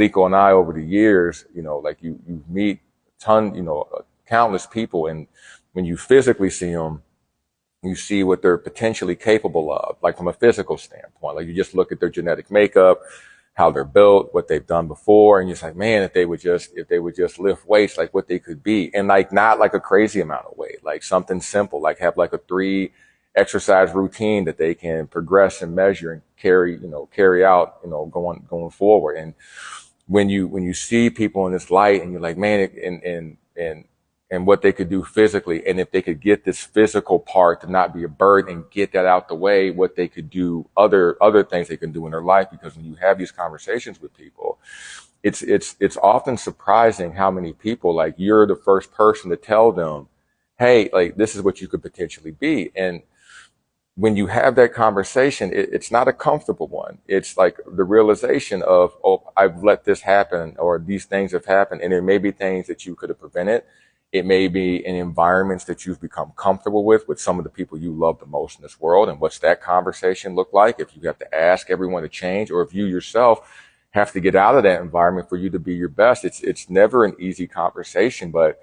Maliko and I over the years, like you meet countless people, and when you physically see them, you see what they're potentially capable of, like from a physical standpoint. Like you just look at their genetic makeup, how they're built, what they've done before, and you're just like, man, if they would just lift weights, like what they could be, and like not like a crazy amount of weight, like something simple, like have like a 3 exercise routine that they can progress and measure and carry out, going forward. And when you see people in this light, and you're like, man, and what they could do physically, and if they could get this physical part to not be a burden and get that out the way, what they could do, other things they can do in their life. Because when you have these conversations with people, it's often surprising how many people, like, you're the first person to tell them, hey, like, this is what you could potentially be. And when you have that conversation, it's not a comfortable one. It's like the realization of, oh, I've let this happen, or these things have happened, and there may be things that you could have prevented. It may be in environments that you've become comfortable with some of the people you love the most in this world. And what's that conversation look like if you have to ask everyone to change, or if you yourself have to get out of that environment for you to be your best? It's never an easy conversation, but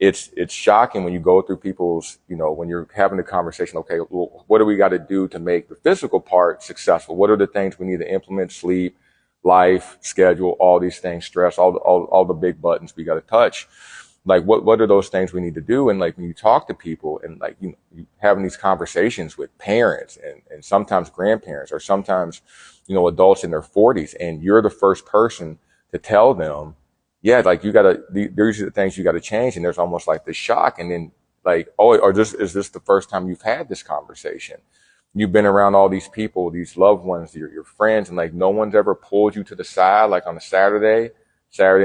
it's shocking when you go through people's, when you're having a conversation, okay, well, what do we got to do to make the physical part successful? What are the things we need to implement? Sleep, life, schedule, all these things, stress, all the big buttons we got to touch. Like, what are those things we need to do? And like, when you talk to people, and like, you having these conversations with parents and sometimes grandparents, or sometimes, adults in their 40s, and you're the first person to tell them, yeah, like, these are the things you got to change. And there's almost like this shock. And then like, oh, is this the first time you've had this conversation? You've been around all these people, these loved ones, your friends, and like, no one's ever pulled you to the side, like on a Saturday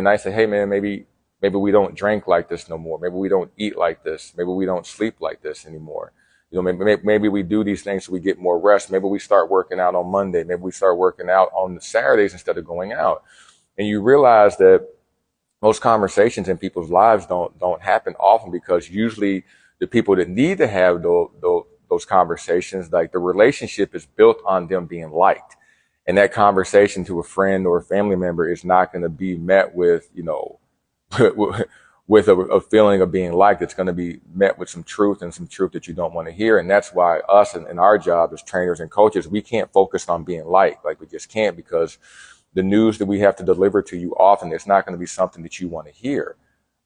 night, say, hey man, maybe we don't drink like this no more. Maybe we don't eat like this. Maybe we don't sleep like this anymore. Maybe we do these things so we get more rest. Maybe we start working out on Monday. Maybe we start working out on the Saturdays instead of going out. And you realize that most conversations in people's lives don't happen often, because usually the people that need to have those conversations, like, the relationship is built on them being liked. And that conversation to a friend or a family member is not going to be met with, with a feeling of being liked. It's going to be met with some truth, and some truth that you don't want to hear. And that's why us, and our job as trainers and coaches, we can't focus on being liked. Like, we just can't, because the news that we have to deliver to you often, it's not going to be something that you want to hear.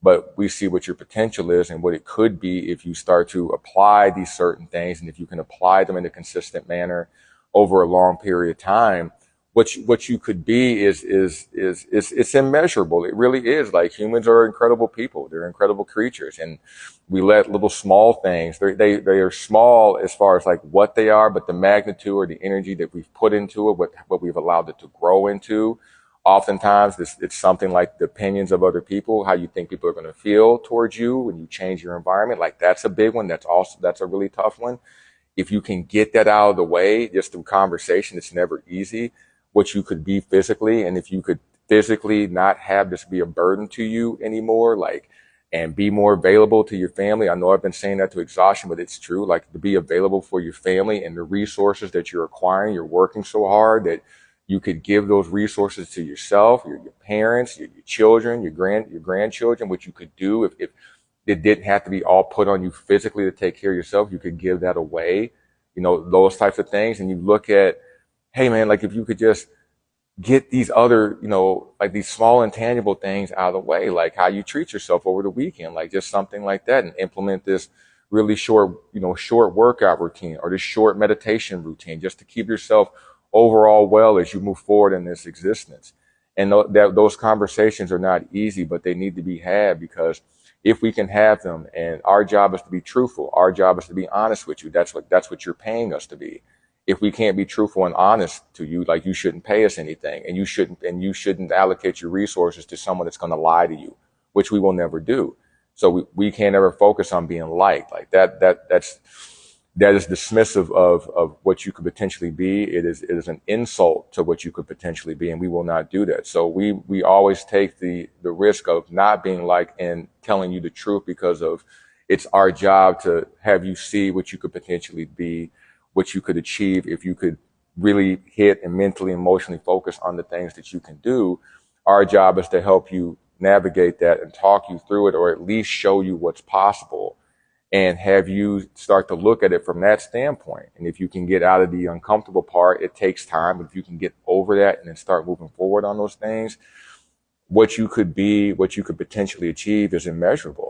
But we see what your potential is and what it could be if you start to apply these certain things, and if you can apply them in a consistent manner over a long period of time. What you could be is it's immeasurable. It really is. Like, humans are incredible people. They're incredible creatures, and we let little small things. They are small as far as like what they are, but the magnitude or the energy that we've put into it, what we've allowed it to grow into. Oftentimes, it's something like the opinions of other people, how you think people are going to feel towards you when you change your environment. Like, that's a big one. That's a really tough one. If you can get that out of the way just through conversation, it's never easy. What you could be physically, and if you could physically not have this be a burden to you anymore, like, and be more available to your family. I know I've been saying that to exhaustion, but it's true. Like, to be available for your family and the resources that you're acquiring. You're working so hard that you could give those resources to yourself, your parents, your children, your grandchildren. What you could do if it didn't have to be all put on you physically to take care of yourself, you could give that away. Those types of things. And you look at, hey man, like, if you could just get these other, like, these small intangible things out of the way, like how you treat yourself over the weekend, like just something like that, and implement this really short workout routine, or this short meditation routine, just to keep yourself overall well as you move forward in this existence. And those conversations are not easy, but they need to be had, because if we can have them, and our job is to be truthful, our job is to be honest with you. That's what you're paying us to be. If we can't be truthful and honest to you, like, you shouldn't pay us anything, and you shouldn't allocate your resources to someone that's going to lie to you, which we will never do. So we can't ever focus on being liked. Like, that is dismissive of what you could potentially be. It is an insult to what you could potentially be, and we will not do that. So we always take the risk of not being liked and telling you the truth, because it's our job to have you see what you could potentially be, what you could achieve if you could really hit and mentally, emotionally focus on the things that you can do. Our job is to help you navigate that and talk you through it, or at least show you what's possible, and have you start to look at it from that standpoint. And if you can get out of the uncomfortable part, it takes time, but if you can get over that and then start moving forward on those things, what you could be, what you could potentially achieve is immeasurable.